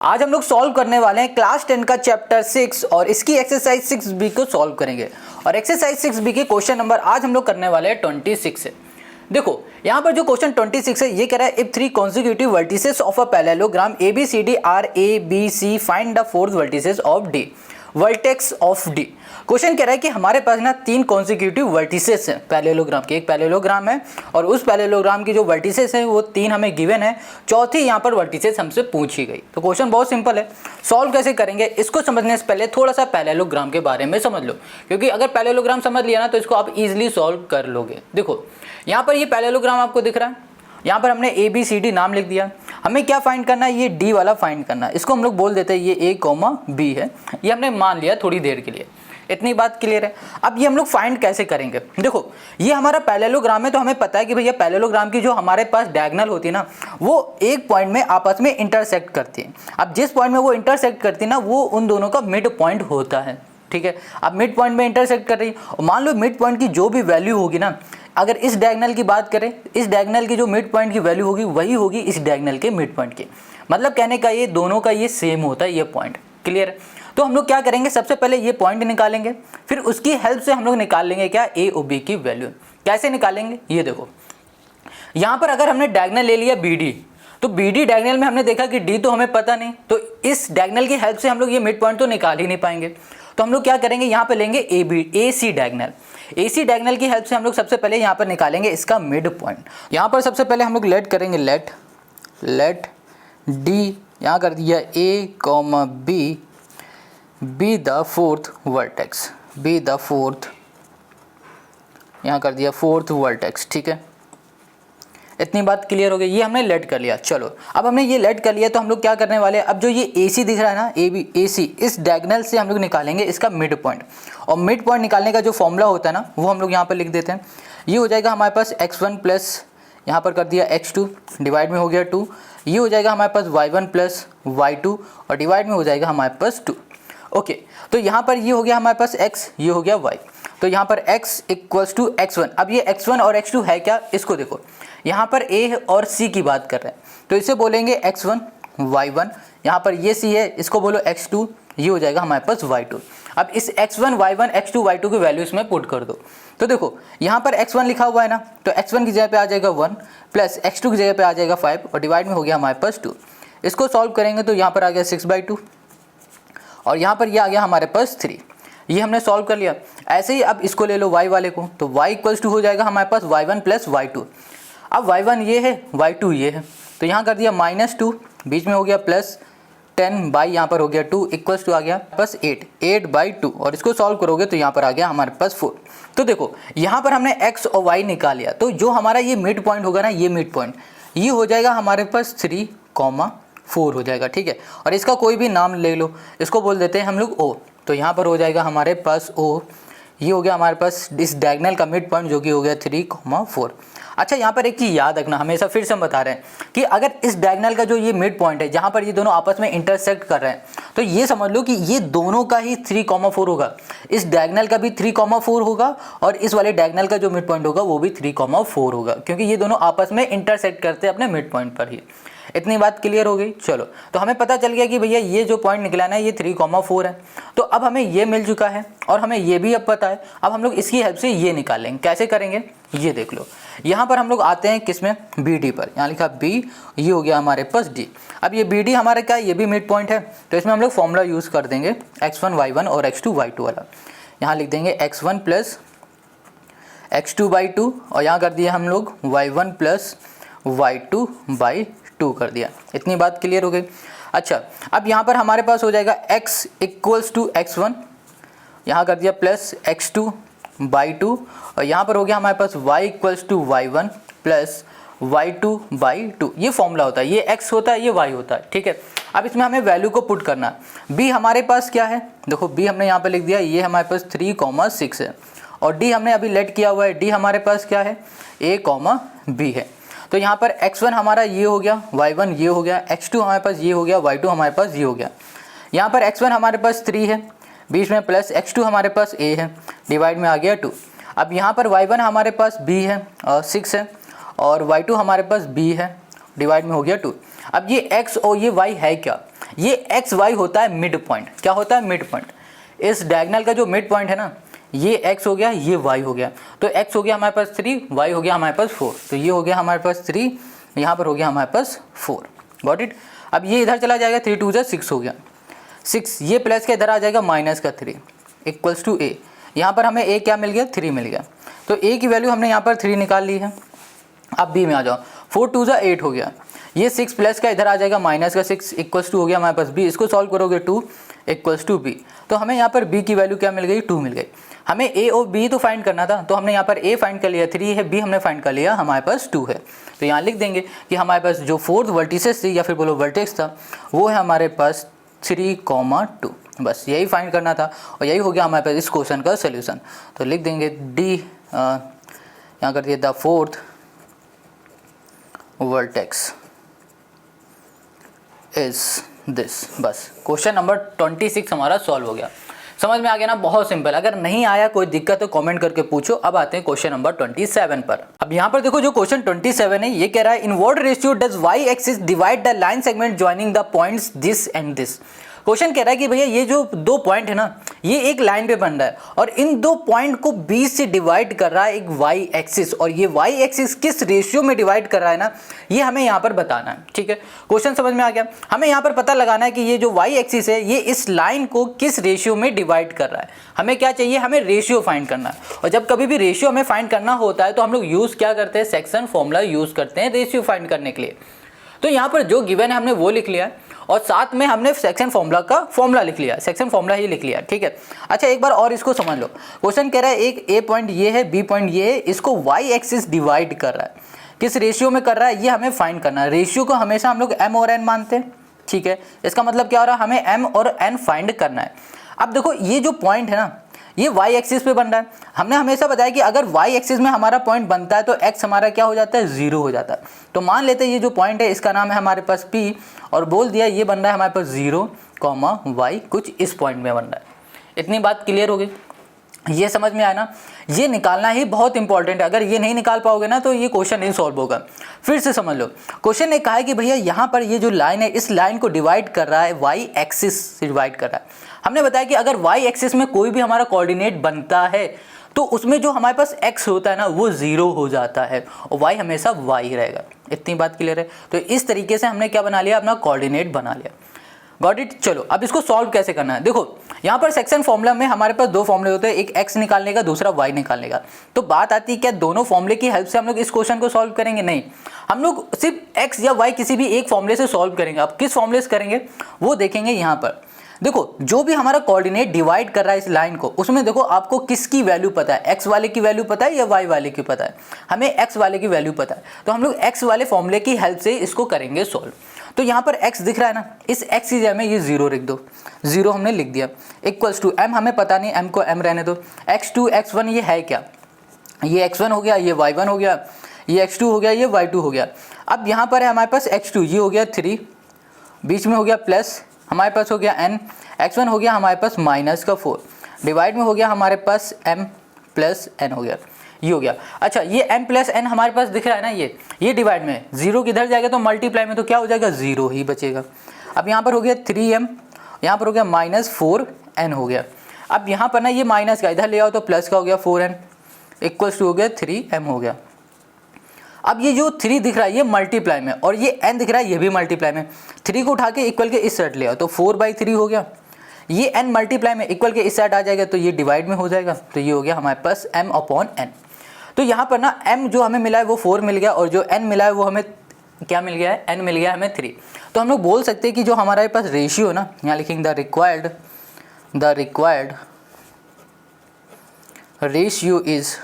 आज हम लोग सॉल्व करने वाले हैं क्लास 10 का चैप्टर 6 और इसकी एक्सरसाइज 6B को सॉल्व करेंगे। और एक्सरसाइज 6B के क्वेश्चन नंबर आज हम लोग करने वाले हैं 26 है। देखो यहाँ पर जो क्वेश्चन 26 है ये कह रहा है if 3 consecutive vertices of a parallelogram ABCD are ABC find the fourth vertices of D vertex of D। Question कह रहा है कि हमारे पास ना 3 कॉन्सिक्यूटिव वर्टिसेस हैं पैरेललोग्राम के। एक पैरेललोग्राम है और उस पैरेललोग्राम की जो वर्टिसेस हैं वो 3 हमें गिवन है, चौथी यहाँ पर वर्टिसेस हमसे पूछी गई। तो क्वेश्चन बहुत सिंपल है, सॉल्व कैसे करेंगे इसको समझने से पहले थोड़ा सा पैरेललोग्राम के बारे में समझ लो, क्योंकि अगर पैरेललोग्राम समझ लिया ना तो इसको आप इजिली सॉल्व कर लोगे। देखो यहाँ पर ये पैरेललोग्राम आपको दिख रहा है, यहाँ पर हमने ABCD नाम लिख दिया। हमें क्या फाइंड करना है, ये D वाला फाइंड करना है। इसको हम लोग बोल देते हैं ये A, B है, ये हमने मान लिया थोड़ी देर के लिए। इतनी बात क्लियर है। अब ये हम लोग फाइंड कैसे करेंगे, देखो ये हमारा पैरेललोग्राम है तो हमें पता है कि भैया पैरेललोग्राम की जो हमारे पास डायगोनल होती है ना वो एक पॉइंट में आपस में इंटरसेक्ट करती है। अब जिस पॉइंट में वो इंटरसेक्ट करती है ना वो उन दोनों का मिड पॉइंट होता है, ठीक है। अब मिड पॉइंट में इंटरसेक्ट कर रही है और मान लो मिड पॉइंट की जो भी वैल्यू होगी ना, अगर इस डायगोनल की बात करें, इस डायगोनल की जो मिड पॉइंट की वैल्यू होगी वही होगी इस डायगोनल के मिड पॉइंट की। मतलब कहने का ये दोनों का ये सेम होता है, ये पॉइंट क्लियर है। तो हम लोग क्या करेंगे, सबसे पहले ये पॉइंट निकालेंगे, फिर उसकी हेल्प से हम लोग निकाल लेंगे क्या A और B की वैल्यू। कैसे निकालेंगे ये देखो, यहाँ पर अगर हमने डायगोनल ले लिया BD तो BD डायगोनल में हमने देखा कि D तो हमें पता नहीं, तो इस डायगोनल की हेल्प से हम लोग ये मिड पॉइंट तो निकाल ही नहीं पाएंगे। तो हम लोग क्या करेंगे, यहाँ पे लेंगे AC डायगोनल। AC डायगोनल की हेल्प से हम लोग सबसे पहले यहाँ पर निकालेंगे इसका मिड पॉइंट। यहाँ पर सबसे पहले हम लोग लेट करेंगे, लेट D यहाँ कर दिया A, B be the fourth vertex, be the fourth यहाँ कर दिया फोर्थ वर्टेक्स, ठीक है। इतनी बात क्लियर हो गई, ये हमने लेट कर लिया। चलो अब हमने ये लेट कर लिया तो हम लोग क्या करने वाले हैं, अब जो ये AC दिख रहा है ना AC, इस डायगोनल से हम लोग निकालेंगे इसका मिड पॉइंट। और मिड पॉइंट निकालने का जो फॉर्मूला होता है ना वो हम लोग यहाँ पर लिख देते हैं। ये हो जाएगा हमारे पास x1 प्लस यहाँ पर कर दिया x2 डिवाइड में हो गया 2, ये हो जाएगा हमारे पास y1 प्लस y2 और डिवाइड में हो जाएगा हमारे पास 2। ओके तो यहाँ पर ये हो गया हमारे पास x, ये हो गया y, तो यहाँ पर x इक्वल्स टू x1। अब ये x1 और x2 है क्या, इसको देखो यहाँ पर A और C की बात कर रहे हैं तो इसे बोलेंगे x1 y1, यहाँ पर ये C है इसको बोलो x2, ये हो जाएगा हमारे पास y2। अब इस x1 y1 x2 y2 की वैल्यू इसमें पुट कर दो। तो देखो यहाँ पर x1 लिखा हुआ है ना, तो x1 की जगह पे आ जाएगा 1 प्लस x2 की जगह पे आ जाएगा 5 और डिवाइड में हो गया हमारे पास 2। इसको सॉल्व करेंगे तो यहाँ पर आ गया 6/2 और यहाँ पर ये आ गया हमारे पास 3। ये हमने सॉल्व कर लिया। ऐसे ही अब इसको ले लो y वाले को, तो y इक्वल्स टू हो जाएगा हमारे पास y1 प्लस y2। अब y1 ये है y2 ये है, तो यहाँ कर दिया -2, बीच में हो गया प्लस 10 बाई यहाँ पर हो गया 2 इक्वल्स टू आ गया बस 8/2 और इसको सॉल्व करोगे तो यहाँ पर आ गया हमारे पास 4। तो देखो यहाँ पर हमने x और y निकाल लिया, तो जो हमारा ये मिड पॉइंट होगा ना, ये मिड पॉइंट ये हो जाएगा हमारे पास 3,4 हो जाएगा, ठीक है। और इसका कोई भी नाम ले लो, इसको बोल देते हैं हम लोग O। तो यहाँ पर हो जाएगा हमारे पास O, ये हो गया हमारे पास इस डायगोनल का मिड पॉइंट जो कि हो गया 3,4। अच्छा यहाँ पर एक चीज़ याद रखना, हमेशा फिर से हम बता रहे हैं कि अगर इस डायगोनल का जो ये मिड पॉइंट है जहाँ पर ये दोनों आपस में इंटरसेक्ट कर रहे हैं तो ये समझ लो कि ये दोनों का ही 3,4 होगा। इस डायगोनल का भी 3,4 होगा और इस वाले डायगोनल का जो मिड पॉइंट होगा वो भी 3,4 होगा, क्योंकि ये दोनों आपस में इंटरसेक्ट करते हैं अपने मिड पॉइंट पर ही। इतनी बात क्लियर हो गई। चलो तो हमें पता चल गया कि भैया ये जो पॉइंट निकला ना ये 3,4 है। तो अब हमें ये मिल चुका है और हमें ये भी अब पता है। अब हम लोग इसकी हेल्प से ये निकालेंगे। कैसे करेंगे ये देख लो। यहाँ पर हम लोग आते हैं किसमें, BD पर। यहाँ लिखा B, ये हो गया हमारे पास D। अब ये BD हमारा क्या है, ये भी मिड पॉइंट है, तो इसमें हम लोग फॉर्मूला यूज़ कर देंगे x1 y1 और x2 y2 वाला। यहाँ लिख देंगे x1 प्लस x2/2 और यहाँ कर दिया हम लोग y1 प्लस y2/2 कर दिया। इतनी बात क्लियर हो गई। अच्छा अब यहाँ पर हमारे पास हो जाएगा x इक्वल्स टू x1, यहाँ कर दिया प्लस x2/2 और यहाँ पर हो गया हमारे पास y equals to y1 plus y2/2। ये फॉर्मूला होता है, ये x होता है ये y होता है, ठीक है। अब इसमें हमें वैल्यू को पुट करना है। b हमारे पास क्या है, देखो b हमने यहाँ पर लिख दिया, ये हमारे पास 3,6 है और d हमने अभी लेट किया हुआ है, d हमारे पास क्या है A, B है। तो यहाँ पर x1 हमारा ये हो गया, y1 ये हो गया, x2 हमारे पास ये हो गया, y2 हमारे पास ये हो गया। यहाँ पर x1 हमारे पास 3 है, बीच में प्लस x2 हमारे पास A है, डिवाइड में आ गया 2। अब यहाँ पर y1 हमारे पास B है 6 है और y2 हमारे पास B है, डिवाइड में हो गया 2। अब ये x और ये y है क्या, ये x y होता है मिड पॉइंट। क्या होता है, मिड पॉइंट। इस डायगोनल का जो मिड पॉइंट है ना, ये x हो गया, ये y हो गया। तो x हो गया हमारे पास 3, y हो गया हमारे पास 4, तो ये हो गया हमारे पास 3, यहाँ पर हो गया हमारे पास 4। Got it. अब ये इधर चला जाएगा, 3 2 6 हो गया, 6, ये प्लस का इधर आ जाएगा माइनस का 3 इक्वल्स टू a। यहाँ पर हमें a क्या मिल गया, 3 मिल गया। तो a की वैल्यू हमने यहाँ पर 3 निकाल ली है। अब b में आ जाओ, 4 2 8 हो गया, ये 6 प्लस का इधर आ जाएगा माइनस का 6 इक्वल्स टू हो गया हमारे पास b। इसको सॉल्व करोगे 2 इक्वल्स टू b, तो हमें यहाँ पर b की वैल्यू क्या मिल गई, 2 मिल गई। हमें a और b तो फाइंड करना था, तो हमने यहाँ पर a फाइंड कर लिया 3 है, b हमने फाइंड कर लिया हमारे पास 2 है। तो यहाँ लिख देंगे कि हमारे पास जो 4th वर्टिसेस थी या फिर बोलो वर्टेक्स था, वो है हमारे पास 3, 2। बस यही फाइंड करना था और यही हो गया हमारे पास इस क्वेश्चन का सोल्यूशन। तो लिख देंगे डी, यहाँ कर दिया the 4th vertex is this. बस क्वेश्चन नंबर 26 हमारा सॉल्व हो गया। समझ में आ गया ना, बहुत सिंपल। अगर नहीं आया कोई दिक्कत तो कमेंट करके पूछो। अब आते हैं क्वेश्चन नंबर 27 पर। अब यहाँ पर देखो जो क्वेश्चन 27 है, ये कह रहा है in what ratio does y axis divide the line segment joining the points this and this. Question कह रहा है कि भैया ये जो 2 पॉइंट है ना, ये एक लाइन पे बन रहा है और इन 2 पॉइंट को बीच से डिवाइड कर रहा है एक वाई एक्सिस, और ये वाई एक्सिस किस रेशियो में डिवाइड कर रहा है ना, ये हमें यहाँ पर बताना है। ठीक है, क्वेश्चन समझ में आ गया। हमें यहाँ पर पता लगाना है कि ये जो वाई एक्सिस है, ये इस लाइन को किस रेशियो में डिवाइड कर रहा है। हमें क्या चाहिए, हमें रेशियो फाइंड करना है। और जब कभी भी रेशियो हमें फाइंड करना होता है तो हम लोग यूज़ क्या करते हैं, सेक्शन फॉर्मूला यूज़ करते हैं रेशियो फाइंड करने के लिए। तो यहाँ पर जो गिवन है हमने वो लिख लिया है और साथ में हमने सेक्शन फॉर्मूला का फॉर्मूला लिख लिया, सेक्शन फॉर्मूला ही लिख लिया। ठीक है, अच्छा एक बार और इसको समझ लो। क्वेश्चन कह रहा है एक ए पॉइंट ये है, बी पॉइंट ये है, इसको वाई एक्सिस डिवाइड कर रहा है, किस रेशियो में कर रहा है ये हमें फाइंड करना है। रेशियो को हमेशा हम लोग एम और एन मानते हैं। ठीक है, इसका मतलब क्या हो रहा है, हमें एम और एन फाइंड करना है। अब देखो ये जो पॉइंट है ना, ये वाई एक्सिस पे बन रहा है। हमने हमेशा बताया कि अगर वाई एक्सिस में हमारा पॉइंट बनता है तो एक्स हमारा क्या हो जाता है, 0 हो जाता है। तो मान लेते हैं ये जो पॉइंट है इसका नाम है हमारे पास P, और बोल दिया ये बन रहा है हमारे पास 0, y, कुछ इस पॉइंट में बन रहा है। इतनी बात क्लियर हो गई, ये समझ में आया ना। ये निकालना ही बहुत इंपॉर्टेंट है, अगर ये नहीं निकाल पाओगे ना तो ये क्वेश्चन नहीं सॉल्व होगा। फिर से समझ लो, क्वेश्चन ने कहा है कि भैया यहाँ पर ये जो लाइन है, इस लाइन को डिवाइड कर रहा है, वाई एक्सिस से डिवाइड कर रहा है। हमने बताया कि अगर वाई एक्सिस में कोई भी हमारा कोऑर्डिनेट बनता है तो उसमें जो हमारे पास x होता है ना, वो 0 हो जाता है और y हमेशा y रहेगा। इतनी बात क्लियर है। तो इस तरीके से हमने क्या बना लिया, अपना कोऑर्डिनेट बना लिया। Got it. चलो अब इसको सॉल्व कैसे करना है। देखो यहाँ पर सेक्शन फॉर्मूला में हमारे पास 2 फॉर्मूले होते हैं, एक x निकालने का, दूसरा y निकालने का। तो बात आती है क्या दोनों फॉर्मूले की हेल्प से हम लोग इस क्वेश्चन को सॉल्व करेंगे, नहीं, हम लोग सिर्फ x या y किसी भी एक फॉर्मूले से सॉल्व करेंगे। अब किस फॉर्मूले से करेंगे वो देखेंगे। यहाँ पर देखो जो भी हमारा कोऑर्डिनेट डिवाइड कर रहा है इस लाइन को, उसमें देखो आपको किसकी वैल्यू पता है, x वाले की वैल्यू पता है या y वाले की पता है। हमें x वाले की वैल्यू पता है, तो हम लोग x वाले फॉर्मूले की हेल्प से इसको करेंगे सॉल्व। तो यहाँ पर x दिख रहा है ना, इस x की जगह में ये 0 लिख दो, 0 हमने लिख दिया, इक्वल्स टू m, हमें पता नहीं, m को m रहने दो, x2 x1 ये है क्या, ये x1 हो गया, ये y1 हो गया, ये x2 हो गया, ये y2 हो गया। अब यहाँ पर है हमारे पास x2, ये हो गया 3, बीच में हो गया प्लस, हमारे पास हो गया n, x1 हो गया हमारे पास माइनस का 4, डिवाइड में हो गया हमारे पास m प्लस n हो गया, ये हो गया। अच्छा ये m प्लस n हमारे पास दिख रहा है ना, ये डिवाइड में 0 किधर जाएगा तो मल्टीप्लाई में, तो क्या हो जाएगा 0 ही बचेगा। अब यहाँ पर हो गया 3m, यहाँ पर हो गया माइनस 4n हो गया। अब यहाँ पर ना ये माइनस का इधर ले आओ तो प्लस का हो गया 4n, इक्वल्स टू हो गया 3m हो गया। अब ये जो 3 दिख रहा है ये मल्टीप्लाई में, और ये n दिख रहा है ये भी मल्टीप्लाई में। 3 को उठा के इक्वल के इस साइड ले आओ तो 4/3 हो गया। ये n मल्टीप्लाई में इक्वल के इस साइड आ जाएगा तो ये डिवाइड में हो जाएगा, तो ये हो गया हमारे पास m/n। तो यहाँ पर ना m जो हमें मिला है वो 4 मिल गया, और जो n मिला है वो हमें क्या मिल गया है, n मिल गया हमें 3। तो हम लोग बोल सकते हैं कि जो हमारे पास रेशियो ना, यहाँ लिखेंगे द रिक्वायर्ड रेशियो इज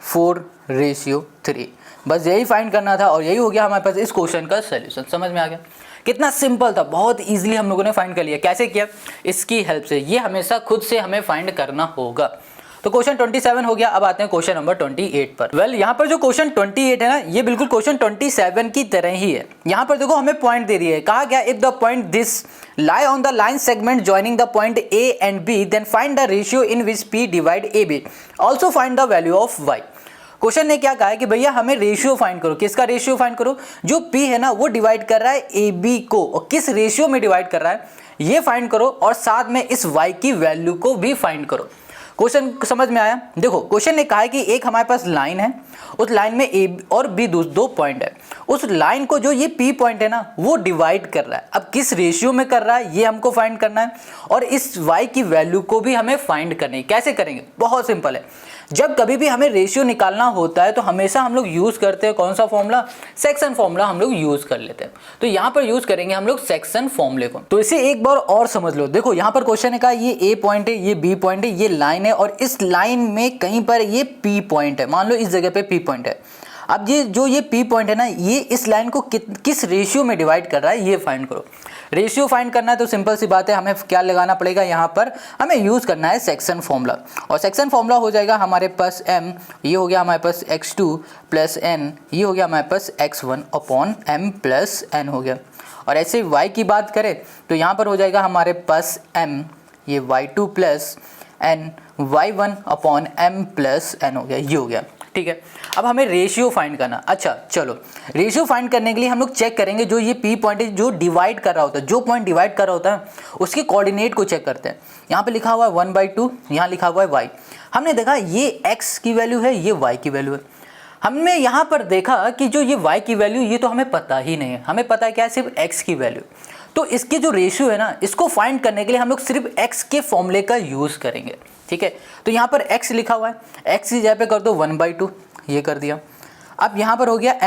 4:3। बस यही फाइंड करना था और यही हो गया हमारे पास इस क्वेश्चन का सॉल्यूशन। समझ में आ गया कितना सिंपल था, बहुत इजीली हम लोगों ने फाइंड कर लिया। कैसे किया, इसकी हेल्प से। ये हमेशा खुद से हमें फाइंड करना होगा। तो क्वेश्चन 27 हो गया। अब आते हैं क्वेश्चन नंबर 28 पर। वेल यहाँ पर जो क्वेश्चन 28 है ना, ये बिल्कुल क्वेश्चन 27 की तरह ही है। यहाँ पर देखो हमें पॉइंट दे रही है, कहा गया if the point this lie on the line segment joining the point A and B then find the ratio in which P divide AB, also find the value of Y। Question ने क्या कहा है कि भैया हमें ratio find करो। किसका ratio find करो? जो P है ना वो डिवाइड कर रहा है AB को, और किस रेशियो में डिवाइड कर रहा है ये फाइंड करो, और साथ में इस Y की वैल्यू को भी फाइंड करो। क्वेश्चन समझ में आया? देखो क्वेश्चन ने कहा है कि एक हमारे पास लाइन है, उस लाइन में ए और बी दो पॉइंट है, उस लाइन को जो ये पी पॉइंट है ना वो डिवाइड कर रहा है। अब किस रेशियो में कर रहा है ये हमको फाइंड करना है, और इस वाई की वैल्यू को भी हमें फाइंड करनी है। कैसे करेंगे? बहुत सिंपल है। जब कभी भी हमें रेशियो निकालना होता है तो हमेशा हम लोग यूज़ करते हैं कौन सा फॉर्मूला? सेक्शन फॉर्मूला हम लोग यूज़ कर लेते हैं। तो यहाँ पर यूज़ करेंगे हम लोग सेक्शन फॉर्मूले को। तो इसे एक बार और समझ लो। देखो यहाँ पर क्वेश्चन ने कहा ये ए पॉइंट है, ये बी पॉइंट है, ये लाइन है, और इस लाइन में कहीं पर ये पी पॉइंट है। मान लो इस जगह पे पी पॉइंट है। अब ये जो ये पी पॉइंट है ना ये इस लाइन को किस रेशियो में डिवाइड कर रहा है ये फाइंड करो। रेशियो फाइंड करना है तो सिंपल सी बात है, हमें क्या लगाना पड़ेगा? यहाँ पर हमें यूज़ करना है सेक्शन फॉर्मूला, और सेक्शन फॉर्मूला हो जाएगा हमारे पास m, ये हो गया हमारे पास x2 प्लस n, ये हो गया हमारे पास x1 upon m plus n हो गया। और ऐसे y की बात करें तो यहाँ पर हो जाएगा हमारे पास m, ये y2 plus n, y1 upon m plus n हो गया, ये हो गया। ठीक है, अब हमें रेशियो फाइंड करना। अच्छा चलो, रेशियो फाइंड करने के लिए हम लोग चेक करेंगे जो ये पी पॉइंट है जो डिवाइड कर रहा होता है, जो पॉइंट डिवाइड कर रहा होता है उसके कोऑर्डिनेट को चेक करते हैं। यहाँ पे लिखा हुआ है 1/2, यहाँ लिखा हुआ है y। हमने देखा ये x की वैल्यू है, ये y की वैल्यू है। हमने यहाँ पर देखा कि जो ये y की वैल्यू ये तो हमें पता ही नहीं है, हमें पता है क्या है? सिर्फ x की वैल्यू। तो इसके जो रेशियो है ना इसको फाइंड करने के लिए हम लोग सिर्फ x के फॉर्मूले का यूज़ करेंगे। ठीक है, तो यहाँ पर x लिखा हुआ है, x की जगह पे कर दो 1/2, ये कर दिया। अब यहाँ पर हो गया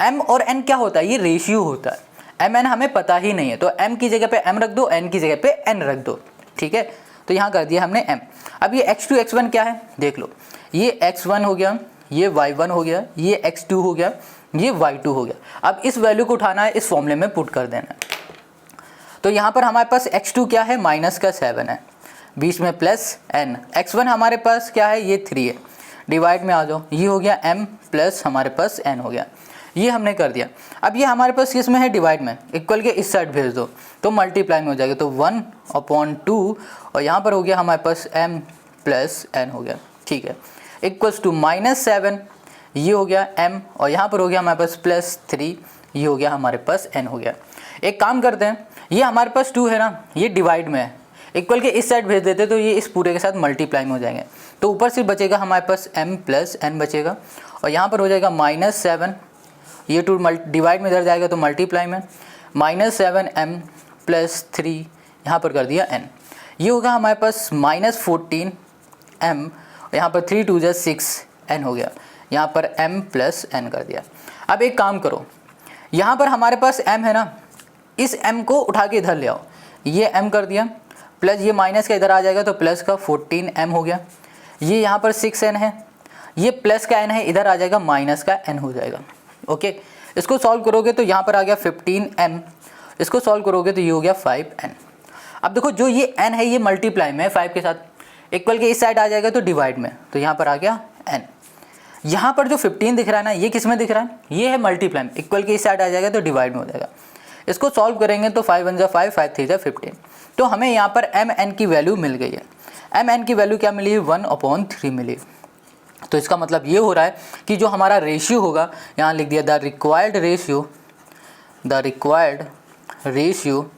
m और n क्या होता है? ये रेशियो होता है। m n हमें पता ही नहीं है, तो m की जगह पे m रख दो, n की जगह पे n रख दो। ठीक है, तो यहाँ कर दिया हमने m। अब ये x2 x1 क्या है देख लो, ये x1 हो गया, ये y1 हो गया, ये x2 हो गया, ये y2 हो गया। अब इस वैल्यू को उठाना है, इस फॉर्मूले में पुट कर देना है। तो यहाँ पर हमारे पास x2 क्या है? -7 है, बीच में प्लस n। x1 हमारे पास क्या है? ये 3 है। डिवाइड में आ जाओ, ये हो गया m प्लस हमारे पास n हो गया, ये हमने कर दिया। अब ये हमारे पास किस में है? डिवाइड में। इक्वल के इस साइड भेज दो तो मल्टीप्लाई में हो जाएगा, तो 1/2, और यहाँ पर हो गया हमारे पास m प्लस n हो गया। ठीक है, इक्वल्स टू -7, ये हो गया m, और यहाँ पर हो गया हमारे पास +3, ये हो गया हमारे पास n हो गया। एक काम करते हैं, ये हमारे पास 2 है ना, ये डिवाइड में है, इक्वल के इस साइड भेज देते तो ये इस पूरे के साथ मल्टीप्लाई में हो जाएंगे। तो ऊपर सिर्फ बचेगा हमारे पास m प्लस n बचेगा, और यहाँ पर हो जाएगा -7, ये 2 डिवाइड में इधर जाएगा तो मल्टीप्लाई में, -7m प्लस 3, यहाँ पर कर दिया n, ये होगा हमारे पास -14m, यहाँ पर 3 2 6 n हो गया, यहाँ पर m प्लस n कर दिया। अब एक काम करो, यहाँ पर हमारे पास m है ना, इस m को उठा के इधर ले आओ, ये m कर दिया, प्लस ये माइनस का इधर आ जाएगा तो प्लस का 14m हो गया, ये यहाँ पर 6n है, ये प्लस का n है, इधर आ जाएगा माइनस का n हो जाएगा। ओके, इसको सॉल्व करोगे तो यहाँ पर आ गया 15m, इसको सॉल्व करोगे तो ये हो गया 5n। अब देखो जो ये n है ये मल्टीप्लाई में 5 के साथ, इक्वल के इस साइड आ जाएगा तो डिवाइड में, तो यहाँ पर आ गया n। यहाँ पर जो 15 दिख रहा है ना ये किस में दिख रहा है? ये है मल्टीप्लाई में, इक्वल के इस साइड आ जाएगा तो डिवाइड में हो जाएगा। इसको सॉल्व करेंगे तो 5 1 5, 5 3 15, तो हमें यहाँ पर mn की वैल्यू मिल गई है। mn की वैल्यू क्या मिली है? 1/3 मिली। तो इसका मतलब ये हो रहा है कि जो हमारा रेशियो होगा, यहाँ लिख दिया द रिक्वायर्ड रेशियो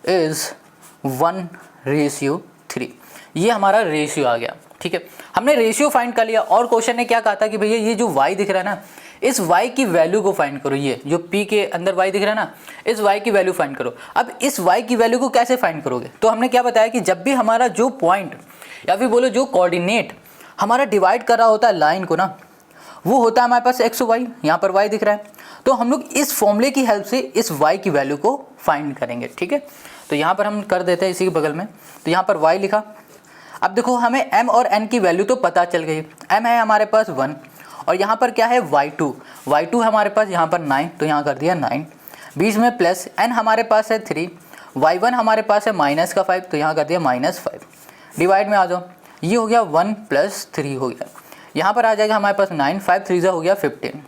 इज़ 1/3। ये हमारा रेशियो आ गया। ठीक है, हमने रेशियो फाइंड कर लिया, और क्वेश्चन ने क्या कहा था कि भैया ये जो y दिख रहा है ना, इस y की वैल्यू को फाइंड करो। ये जो p के अंदर y दिख रहा है ना, इस y की वैल्यू फाइंड करो। अब इस y की वैल्यू को कैसे फाइंड करोगे? तो हमने क्या बताया कि जब भी हमारा जो पॉइंट या फिर बोलो जो कोऑर्डिनेट हमारा डिवाइड कर रहा होता है लाइन को ना, वो होता है हमारे पास x y, यहाँ पर y दिख रहा है, तो हम लोग इस फॉर्मूले की हेल्प से इस y की वैल्यू को फाइंड करेंगे। ठीक है, तो यहाँ पर हम कर देते हैं इसी के बगल में, तो यहाँ पर y लिखा। अब देखो हमें m और n की वैल्यू तो पता चल गई, m है हमारे पास 1, और यहाँ पर क्या है? y2 हमारे पास यहाँ पर 9, तो यहाँ कर दिया 9, बीच में प्लस n हमारे पास है 3, y1 हमारे पास है -5, तो यहाँ कर दिया -5। डिवाइड में आ जाओ, ये हो गया 1 + 3 हो गया, यहाँ पर आ जाएगा हमारे पास 9, 5 3 हो गया 15,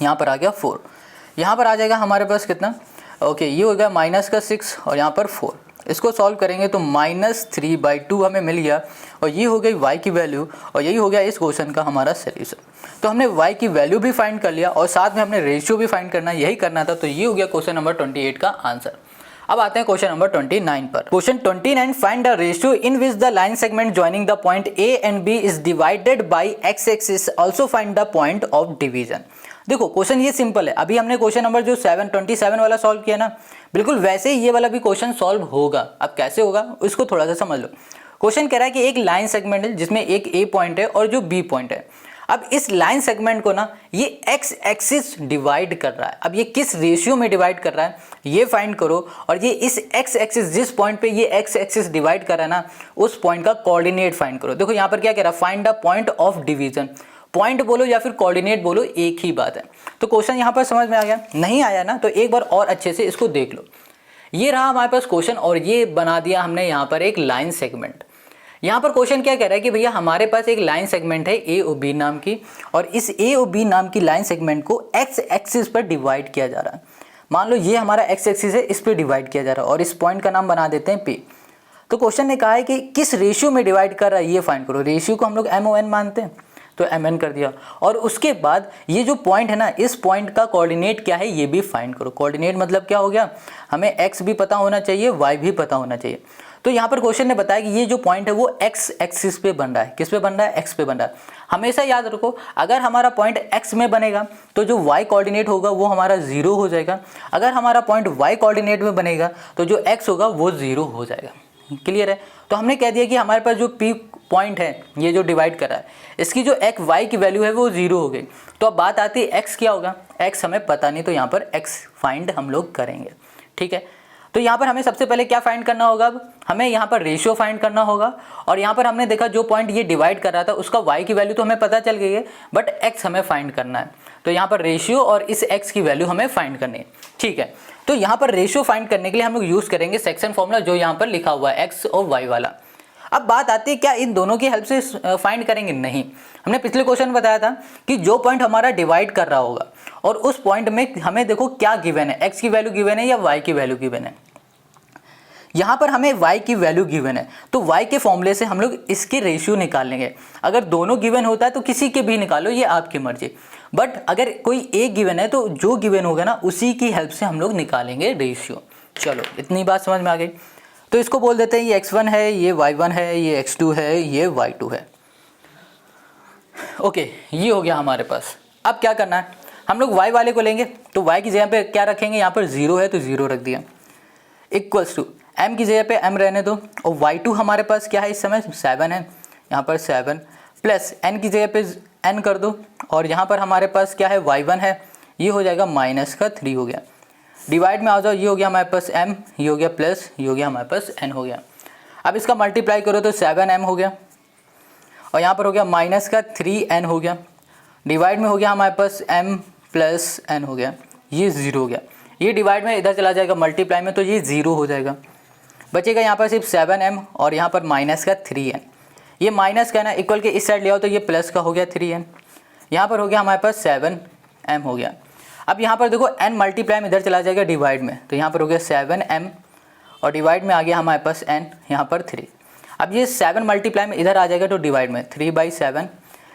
यहाँ पर आ गया 4, यहाँ पर आ जाएगा हमारे पास कितना? ओके, ये हो गया -6 और यहाँ पर 4, इसको सॉल्व करेंगे तो -3/2 हमें मिल गया और ये हो गई y की वैल्यू और यही हो गया इस क्वेश्चन का हमारा सॉल्यूशन। तो हमने y की वैल्यू भी फाइंड कर लिया और साथ में हमने रेशियो भी फाइंड करना, यही करना था। तो ये हो गया क्वेश्चन नंबर 28 का आंसर। अब आते हैं क्वेश्चन नंबर 29 पर। Question 29, find the ratio in which the line segment joining the point A and B is divided by x axis, also find the point of division. देखो question ये simple है। अभी हमने question number जो 27 वाला solve किया ना, बिल्कुल वैसे ही ये वाला भी क्वेश्चन सॉल्व होगा। अब कैसे होगा उसको थोड़ा सा समझ लो। क्वेश्चन कह रहा है कि एक लाइन सेगमेंट है जिसमें एक ए पॉइंट है और जो बी पॉइंट है। अब इस लाइन सेगमेंट को ना ये एक्स एक्सिस डिवाइड कर रहा है। अब ये किस रेशियो में डिवाइड कर रहा है ये फाइंड करो, और ये इस एक्स एक्सिस जिस पॉइंट पे ये एक्स एक्सिस डिवाइड कर रहा है ना, उस पॉइंट का कोऑर्डिनेट फाइंड करो। देखो यहाँ पर क्या कह रहा है, find the point of division. Point बोलो या फिर कोऑर्डिनेट बोलो, एक ही बात है। तो क्वेश्चन यहाँ पर समझ में आ गया? नहीं आया ना, तो एक बार और अच्छे से इसको देख लो। ये रहा हमारे पास क्वेश्चन और ये बना दिया हमने यहाँ पर एक लाइन सेगमेंट। यहाँ पर क्वेश्चन क्या कह रहा है कि भैया हमारे पास एक लाइन सेगमेंट है ए और बी नाम की, और इस ए और बी नाम की लाइन सेगमेंट को एक्स एक्सिस पर डिवाइड किया जा रहा है। मान लो ये हमारा एक्स एक्सिस है, इस पर डिवाइड किया जा रहा है और इस पॉइंट का नाम बना देते हैं पी। तो क्वेश्चन ने कहा है कि किस रेशियो में डिवाइड कर रहा है ये फाइंड करो। रेशियो को हम लोग MON मानते हैं तो MN कर दिया, और उसके बाद ये जो पॉइंट है ना, इस पॉइंट का कोऑर्डिनेट क्या है ये भी फाइंड करो। कोऑर्डिनेट मतलब क्या हो गया, हमें x भी पता होना चाहिए, y भी पता होना चाहिए। तो यहाँ पर क्वेश्चन ने बताया कि ये जो पॉइंट है वो x एक्सिस पे बन रहा है। किस पे बन रहा है? x पे बन रहा है। हमेशा याद रखो, अगर हमारा पॉइंट x में बनेगा तो जो y कोऑर्डिनेट होगा वो हमारा 0 हो जाएगा। अगर हमारा पॉइंट y कोऑर्डिनेट में बनेगा तो जो x होगा वो 0 हो जाएगा। क्लियर है? तो हमने कह दिया कि हमारे पास जो P पॉइंट है, ये जो डिवाइड कर रहा है, इसकी जो y की वैल्यू है वो 0 हो गई। तो अब बात आती है x क्या होगा। x हमें पता नहीं, तो यहाँ पर x फाइंड हम लोग करेंगे। ठीक है, तो यहाँ पर हमें सबसे पहले क्या फाइंड करना होगा, अब हमें यहाँ पर रेशियो फाइंड करना होगा। और यहाँ पर हमने देखा जो पॉइंट ये डिवाइड कर रहा था उसका y की वैल्यू तो हमें पता चल गई है, बट x हमें फाइंड करना है। तो यहाँ पर रेशियो और इस x की वैल्यू हमें फाइंड करनी है। ठीक है, तो यहाँ पर रेशियो फाइंड करने के लिए हम लोग यूज़ करेंगे सेक्शन फॉर्मूला जो यहाँ पर लिखा हुआ है x और y वाला। अब बात आती है क्या इन दोनों की हेल्प से फाइंड करेंगे? नहीं, हमने पिछले क्वेश्चन में बताया था कि जो पॉइंट हमारा डिवाइड कर रहा होगा और उस पॉइंट में हमें देखो क्या गिवन है, x की वैल्यू गिवन है या y की वैल्यू गिवन है। यहाँ पर हमें y की वैल्यू गिवन है, तो y के फॉर्मूले से हम लोग इसके रेशियो निकाल लेंगे। अगर दोनों गिवन होता है तो किसी के भी निकालो, ये आपकी मर्जी। बट अगर कोई एक गिवन है तो जो गिवन होगा ना उसी की हेल्प से हम लोग निकालेंगे रेशियो। चलो इतनी बात समझ में आ गई। तो इसको बोल देते हैं ये x1 है, ये y1 है, ये x2 है, ये y2 है। ओके, ये हो गया हमारे पास। अब क्या करना है, हम लोग y वाले को लेंगे। तो y की जगह पे क्या रखेंगे, यहाँ पर 0 है तो 0 रख दिया, इक्वल्स टू m की जगह पे m रहने दो, और y2 हमारे पास क्या है इस समय 7 है, यहाँ पर 7 प्लस n की जगह पे n कर दो, और यहाँ पर हमारे पास क्या है y1 है, ये हो जाएगा -3 हो गया। डिवाइड में आ जाओ, ये हो गया हमारे पास m, ये हो गया प्लस, ये हो गया हमारे पास n हो गया। अब इसका मल्टीप्लाई करो तो 7m हो गया, और यहाँ पर हो गया -3n हो गया। डिवाइड में हो गया हमारे पास m प्लस n हो गया, ये 0 हो गया। ये डिवाइड में इधर चला जाएगा मल्टीप्लाई में, तो ये 0 हो जाएगा। बचेगा यहाँ पर सिर्फ 7m और यहाँ पर -3n। ये माइनस का है ना, इक्वल के इस साइड ले आओ तो ये प्लस का हो गया 3n। यहाँ पर हो गया हमारे पास 7m हो गया। अब यहाँ पर देखो n मल्टीप्लाई में इधर चला जाएगा डिवाइड में, तो यहाँ पर हो गया 7m और डिवाइड में आ गया हमारे पास n, यहाँ पर 3। अब ये 7 मल्टीप्लाई में इधर आ जाएगा तो डिवाइड में 3/7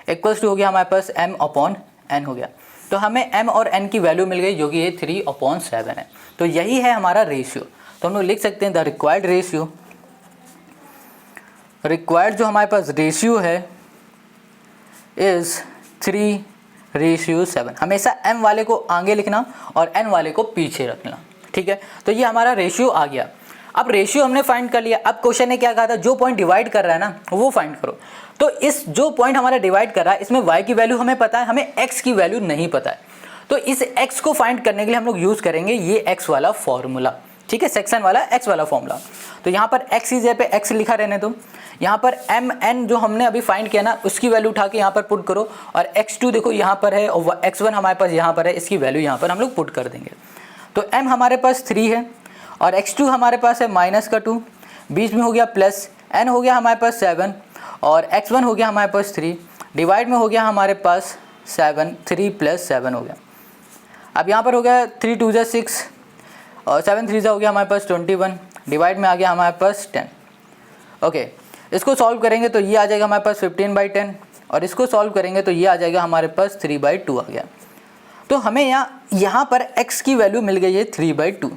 इक्वल्स टू हो गया हमारे पास m/n हो गया। तो हमें m और n की वैल्यू मिल गई जो कि ये 3/7 है। तो यही है हमारा रेशियो। तो हम लोग लिख सकते हैं द रिक्वायर्ड रेशियो, रिक्वायर्ड जो हमारे पास रेशियो है इज़ 3:7। हमेशा m वाले को आगे लिखना और n वाले को पीछे रखना। ठीक है, तो ये हमारा रेशियो आ गया। अब रेशियो हमने फाइंड कर लिया। अब क्वेश्चन ने क्या कहा था, जो पॉइंट डिवाइड कर रहा है ना वो फाइंड करो। तो इस जो पॉइंट हमारा डिवाइड कर रहा है इसमें y की वैल्यू हमें पता है, हमें x की वैल्यू नहीं पता है। तो इस x को फाइंड करने के लिए हम लोग यूज़ करेंगे ये x वाला फॉर्मूला। ठीक है, सेक्शन वाला x वाला फॉर्मूला। तो यहाँ पर x की जगह पे x लिखा रहने दो, यहाँ पर mn जो हमने अभी फाइंड किया ना उसकी वैल्यू उठा के यहाँ पर पुट करो, और x2 देखो यहाँ पर है और x1 हमारे पास यहाँ पर है, इसकी वैल्यू यहाँ पर हम लोग पुट कर देंगे। तो m हमारे पास 3 है और x2 हमारे पास है -2, बीच में हो गया प्लस, n हो गया हमारे पास 7 और x1 हो गया हमारे पास 3, डिवाइड में हो गया हमारे पास 7, 3 + 7 हो गया। अब यहाँ पर हो गया 3 × 2 = 6 और 7 × 3 हो गया हमारे पास 21, डिवाइड में आ गया हमारे पास 10। ओके, इसको सॉल्व करेंगे तो ये आ जाएगा हमारे पास 15/10 और इसको सॉल्व करेंगे तो ये आ जाएगा हमारे पास 3/2 आ गया। तो हमें यहाँ पर x की वैल्यू मिल गई है 3/2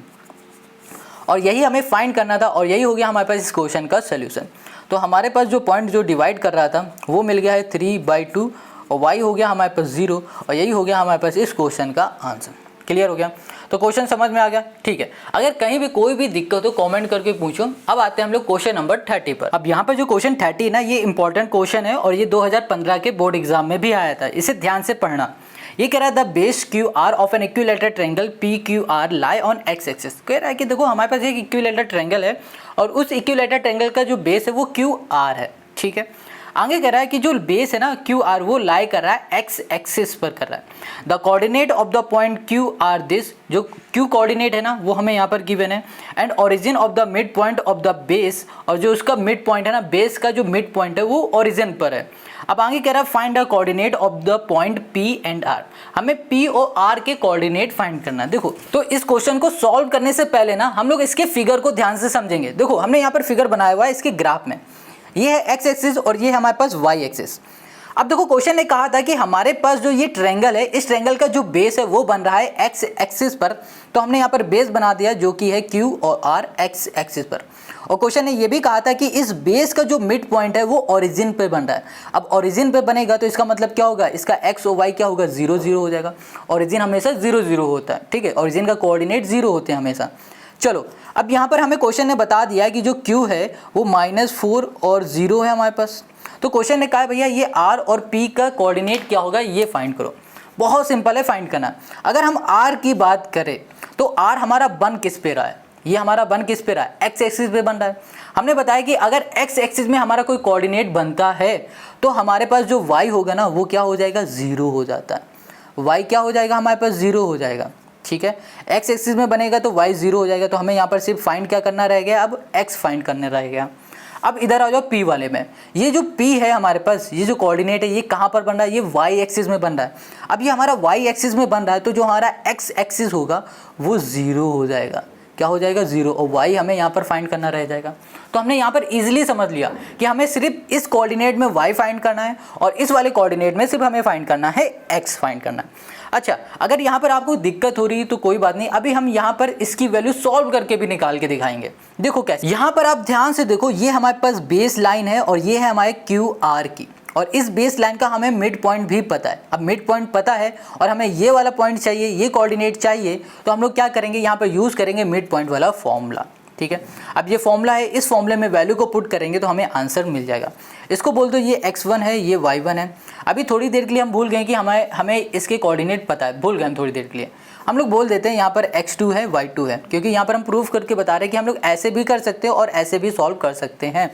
और यही हमें फाइंड करना था और यही हो गया हमारे पास इस क्वेश्चन का सोल्यूशन। तो हमारे पास जो पॉइंट जो डिवाइड कर रहा था वो मिल गया है 3/2 और y हो गया हमारे पास 0 और यही हो गया हमारे पास इस क्वेश्चन का आंसर। क्लियर हो गया? तो क्वेश्चन समझ में आ गया? ठीक है, अगर कहीं भी कोई भी दिक्कत हो कमेंट करके पूछो। अब आते हैं हम लोग क्वेश्चन नंबर 30 पर। अब यहाँ पर जो क्वेश्चन 30 ना, ये इंपॉर्टेंट क्वेश्चन है और ये 2015 के बोर्ड एग्जाम में भी आया था, इसे ध्यान से पढ़ना। ये कह रहा है the base Q R of an equilateral triangle P Q R lie on x axis. कह रहा है कि देखो हमारे पास एक इक्विलेटरल ट्रायंगल है और उस इक्विलेटरल ट्रायंगल का जो बेस है वो क्यू आर है। ठीक है, आगे कह रहा है कि जो बेस है ना क्यू आर वो लाई कर रहा है एक्स एक्सिस पर कर रहा है। The coordinate of the point Q R this, जो क्यू कोऑर्डिनेट है ना वो हमें यहाँ पर गिवन है। And origin of the mid point of the base, और जो उसका मिड पॉइंट है ना, बेस का जो मिड पॉइंट है वो ओरिजिन पर है। अब आगे कह रहा है find the coordinate of the point P and R. हमें पी और आर के कोऑर्डिनेट फाइंड करना है। देखो, तो इस क्वेश्चन को सॉल्व करने से पहले ना हम लोग इसके फिगर को ध्यान से समझेंगे। देखो हमने यहाँ पर फिगर बनाया हुआ है इसके ग्राफ में, ये है एक्स एक्सिस और ये है हमारे पास वाई एक्सिस। अब देखो क्वेश्चन ने कहा था कि हमारे पास जो ये ट्रायंगल है, इस ट्रायंगल का जो बेस है वो बन रहा है एक्स एक्सिस पर। तो हमने यहाँ पर बेस बना दिया जो कि है क्यू और आर एक्स एक्सिस पर। और क्वेश्चन ने ये भी कहा था कि इस बेस का जो मिड पॉइंट है वो ओरिजिन पे बन रहा है। अब ओरिजिन पे बनेगा तो इसका मतलब क्या होगा, इसका एक्स और वाई क्या होगा, 0 0 हो जाएगा। ओरिजिन हमेशा 0 0 होता है। ठीक है, ओरिजिन का कोऑर्डिनेट 0 होते हैं हमेशा। चलो, अब यहाँ पर हमें क्वेश्चन ने बता दिया कि जो Q है वो -4 और 0 है हमारे पास। तो क्वेश्चन ने कहा भैया ये R और P का कोऑर्डिनेट क्या होगा ये फाइंड करो। बहुत सिंपल है फाइंड करना। अगर हम R की बात करें तो R हमारा बन किस पे रहा है, ये हमारा बन किस पे रहा है, एक्स एक्सिस पे बन रहा है। हमने बताया कि अगर एक्स एक्सिस में हमारा कोई कोऑर्डिनेट बनता है तो हमारे पास जो y होगा ना वो क्या हो जाएगा, 0 हो जाता है। y क्या हो जाएगा, हमारे पास 0 हो जाएगा। ठीक है, एक्स एक्सिस में बनेगा तो y 0 हो जाएगा। तो हमें यहाँ पर सिर्फ फाइंड क्या करना रह गया, अब x फाइंड करने रह गया। अब इधर आ जाओ p वाले में। ये जो p है हमारे पास, ये जो कोऑर्डिनेट है ये कहाँ पर बन रहा है, ये y एक्सिस में बन रहा है। अब ये हमारा y एक्सिस में बन रहा है तो जो हमारा x एक्सिस होगा वो 0 हो जाएगा। क्या हो जाएगा, 0, और y हमें यहाँ पर फाइंड करना रह जाएगा। तो हमने यहाँ पर इजीली समझ लिया कि हमें सिर्फ इस कोऑर्डिनेट में y फाइंड करना है और इस वाले कोऑर्डिनेट में सिर्फ हमें फाइंड करना है x फाइंड करना है। अच्छा, अगर यहाँ पर आपको दिक्कत हो रही है तो कोई बात नहीं, अभी हम यहाँ पर इसकी वैल्यू सॉल्व करके भी निकाल के दिखाएंगे। देखो कैसे, यहाँ पर आप ध्यान से देखो, ये हमारे पास बेस लाइन है और ये है हमारे क्यू आर की, और इस बेस लाइन का हमें मिड पॉइंट भी पता है। अब मिड पॉइंट पता है और हमें ये वाला पॉइंट चाहिए, ये कोऑर्डिनेट चाहिए, तो हम लोग क्या करेंगे, यहाँ पर यूज़ करेंगे मिड पॉइंट वाला फॉर्मूला। ठीक है, अब ये फॉर्मूला है, इस फॉर्मूले में वैल्यू को पुट करेंगे तो हमें आंसर मिल जाएगा। इसको बोल दो ये x1 है, ये y1 है। अभी थोड़ी देर के लिए हम भूल गए कि हमें इसके कोऑर्डिनेट पता है, भूल गए हम थोड़ी देर के लिए। हम लोग बोल देते हैं यहाँ पर x2 है, y2 है, क्योंकि यहाँ पर हम प्रूफ करके बता रहे हैं कि हम लोग ऐसे भी कर सकते हैं और ऐसे भी सॉल्व कर सकते हैं।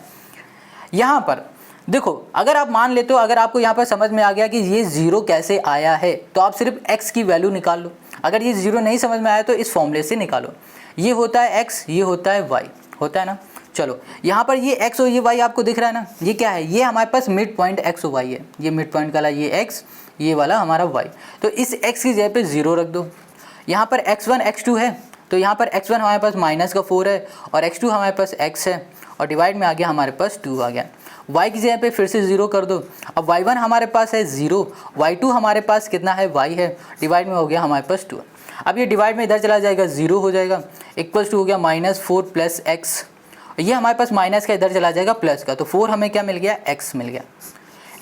यहाँ पर देखो, अगर आप मान लेते हो, अगर आपको यहाँ पर समझ में आ गया कि ये 0 कैसे आया है तो आप सिर्फ x की वैल्यू निकाल लो। अगर ये 0 नहीं समझ में आया तो इस फॉर्मूले से निकालो। ये होता है x, ये होता है y, होता है ना। चलो, यहाँ पर ये x और ये y आपको दिख रहा है ना, ये क्या है, ये हमारे पास मिड पॉइंट x और y है। ये मिड पॉइंट वाला ये x, ये वाला हमारा y। तो इस x की जगह पे 0 रख दो। यहाँ पर x1 x2 है तो यहाँ पर x1 हमारे पास -4 है और x2 हमारे पास x है और डिवाइड में आ गया हमारे पास 2 आ गया। y की जगह पे फिर से 0 कर दो। अब y1 हमारे पास है 0, y2 हमारे पास कितना है, y है, डिवाइड में हो गया हमारे पास 2। अब ये डिवाइड में इधर चला जाएगा, 0 हो जाएगा, इक्वल्स टू हो गया -4 + x। ये हमारे पास माइनस का इधर चला जाएगा प्लस का, तो 4 हमें क्या मिल गया, x मिल गया।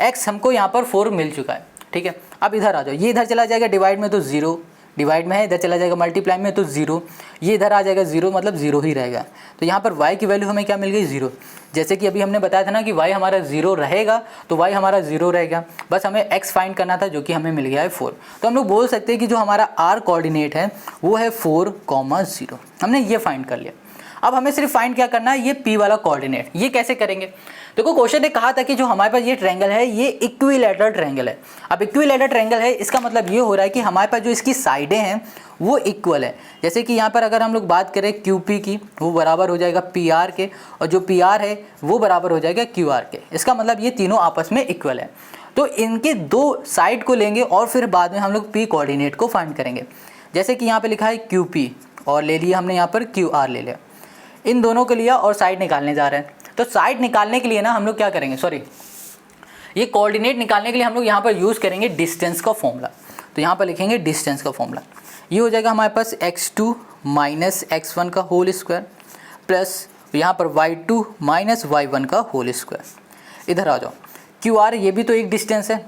x हमको यहाँ पर 4 मिल चुका है। ठीक है, अब इधर आ जाओ, ये इधर चला जाएगा डिवाइड में तो 0, डिवाइड में है, इधर चला जाएगा मल्टीप्लाई में तो 0, ये इधर आ जाएगा 0, मतलब 0 ही रहेगा। तो यहाँ पर y की वैल्यू हमें क्या मिल गई, 0। जैसे कि अभी हमने बताया था ना कि y हमारा 0 रहेगा तो y हमारा 0 रहेगा, बस हमें x फाइंड करना था जो कि हमें मिल गया है 4। तो हम लोग बोल सकते हैं कि जो हमारा r कोऑर्डिनेट है वो है 4, 0। हमने ये फाइंड कर लिया। अब हमें सिर्फ फाइंड क्या करना है, ये P वाला कोऑर्डिनेट। ये कैसे करेंगे, देखो क्वेश्चन ने कहा था कि जो हमारे पास ये ट्रायंगल है ये इक्विलैटरल ट्रायंगल है। अब इक्विलैटरल ट्रायंगल है, इसका मतलब ये हो रहा है कि हमारे पास जो इसकी साइडें हैं वो इक्वल है। जैसे कि यहाँ पर अगर हम लोग बात करें QP की, वो बराबर हो जाएगा PR के, और जो PR है वो बराबर हो जाएगा QR के। इसका मतलब ये तीनों आपस में इक्वल है। तो इनके दो साइड को लेंगे और फिर बाद में हम लोग P कोऑर्डिनेट को फाइंड करेंगे। जैसे कि यहाँ पर लिखा है QP और ले लिया हमने यहाँ पर QR ले लिया। इन दोनों को लिया और साइड निकालने जा रहे हैं। तो साइड निकालने के लिए ना हम लोग क्या करेंगे, सॉरी, ये कोऑर्डिनेट निकालने के लिए हम लोग यहाँ पर यूज़ करेंगे डिस्टेंस का फॉर्मूला। तो यहाँ पर लिखेंगे डिस्टेंस का फॉर्मूला, ये हो जाएगा हमारे पास x2 माइनस x1 का होल स्क्वायर प्लस यहाँ पर y2 माइनस y1 का होल स्क्वायर। इधर आ जाओ, QR ये भी तो एक डिस्टेंस है,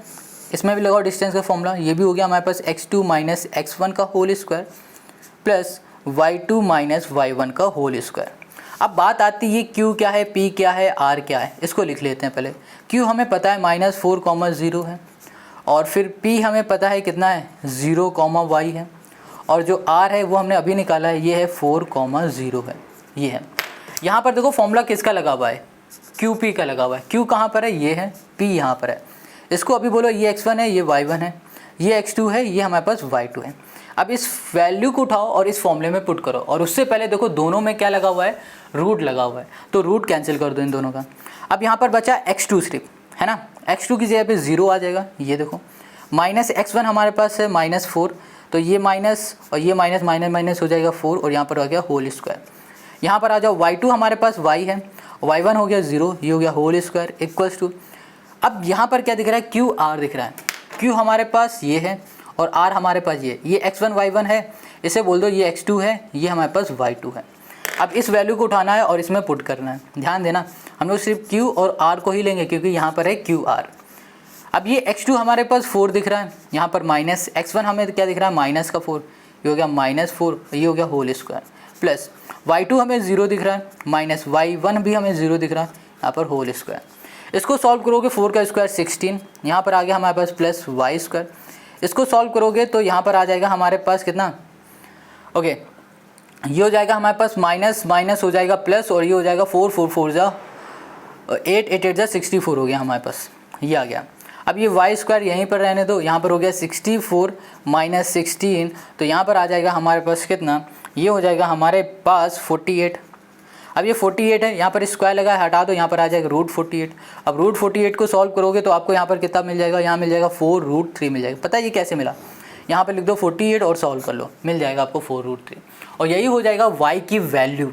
इसमें भी लगाओ डिस्टेंस का फॉर्मूला, ये भी हो गया हमारे पास x2 माइनस x1 का whole square plus y2 minus y1 का होल स्क्वायर। अब बात आती है Q क्या है, P क्या है, R क्या है, इसको लिख लेते हैं पहले। Q हमें पता है -4,0 है, और फिर P हमें पता है कितना है 0,y है, और जो R है वो हमने अभी निकाला है, ये है 4,0 है, ये है। यहाँ पर देखो फॉर्मूला किसका लगा हुआ है, QP का लगा हुआ है। Q कहाँ पर है, ये है, P यहाँ पर है। इसको अभी बोलो ये x1 है, ये y1 है, ये x2 है, ये हमारे पास y2 है। अब इस वैल्यू को उठाओ और इस फॉर्मूले में पुट करो, और उससे पहले देखो दोनों में क्या लगा हुआ है, रूट लगा हुआ है, तो रूट कैंसिल कर दो इन दोनों का। अब यहाँ पर बचा x2 सिर्फ, है ना, x2 की जगह पे 0 आ जाएगा, ये देखो, माइनस x1 हमारे पास है -4, तो ये माइनस और ये माइनस माइनस माइनस हो जाएगा 4, और यहाँ पर आ गया होल स्क्वायर। यहाँ पर आ जाओ, y2 हमारे पास y है, y1 हो गया 0, ये हो गया होल स्क्वायर इक्वल्स टू, अब यहाँ पर क्या दिख रहा है, QR दिख रहा है। Q हमारे पास ये है और R हमारे पास ये x1 y1 है, इसे बोल दो ये x2 है, ये हमारे पास y2 है। अब इस वैल्यू को उठाना है और इसमें पुट करना है। ध्यान देना, हम लोग सिर्फ Q और R को ही लेंगे क्योंकि यहाँ पर है QR। अब ये x2 हमारे पास 4 दिख रहा है, यहाँ पर माइनस x1 हमें क्या दिख रहा है, माइनस का 4, ये हो गया -4, ये हो गया होल स्क्वायर प्लस y2 हमें 0 दिख रहा है, माइनस y1 भी हमें 0 दिख रहा है, यहाँ पर होल स्क्वायर। इसको सॉल्व करोगे 4 का स्क्वायर 16, यहाँ पर आ गया हमारे पास प्लस y स्क्वायर। इसको सॉल्व करोगे तो यहाँ पर आ जाएगा हमारे पास कितना, ओके, ये हो जाएगा हमारे पास माइनस माइनस हो जाएगा प्लस, और ये हो जाएगा 4 4 4 जा 8 8 8 जा 64 हो गया हमारे पास, ये आ गया। अब ये y स्क्वायर यहीं पर रहने दो, यहाँ पर हो गया 64 माइनस 16, तो यहाँ पर आ जाएगा हमारे पास कितना, ये हो जाएगा हमारे पास 48। अब ये 48 है, यहाँ पर स्क्वायर लगा है, हटा दो, यहाँ पर आ जाएगा √48। अब √48 को सॉल्व करोगे तो आपको यहाँ पर कितना मिल जाएगा, यहाँ मिल जाएगा 4√3 मिल जाएगा। पता है ये कैसे मिला, यहाँ पर लिख दो 48 और सॉल्व कर लो, मिल जाएगा आपको 4√3, और यही हो जाएगा y की वैल्यू।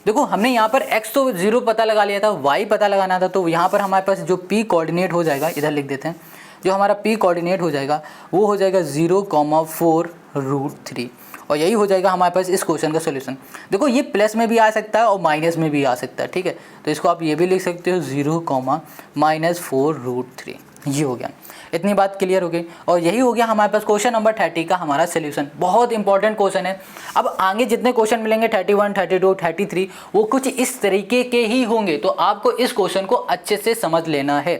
देखो हमने यहाँ पर x तो 0 पता लगा लिया था, y पता लगाना था, तो यहाँ पर हमारे पास जो p कोऑर्डिनेट हो जाएगा, इधर लिख देते हैं, जो हमारा p कोऑर्डिनेट हो जाएगा वो हो जाएगा 0,4√3, और यही हो जाएगा हमारे पास इस क्वेश्चन का सोल्यूशन। देखो ये प्लस में भी आ सकता है और माइनस में भी आ सकता है, ठीक है, तो इसको आप ये भी लिख सकते हो 0,-4√3, ये हो गया। इतनी बात क्लियर हो गई, और यही हो गया हमारे पास क्वेश्चन नंबर 30 का हमारा सोल्यूशन। बहुत इंपॉर्टेंट क्वेश्चन है। अब आगे जितने क्वेश्चन मिलेंगे 31, 32, 33 वो कुछ इस तरीके के ही होंगे, तो आपको इस क्वेश्चन को अच्छे से समझ लेना है।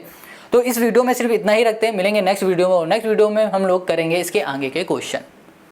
तो इस वीडियो में सिर्फ इतना ही रखते हैं, मिलेंगे नेक्स्ट वीडियो में, और नेक्स्ट वीडियो में हम लोग करेंगे इसके आगे के क्वेश्चन।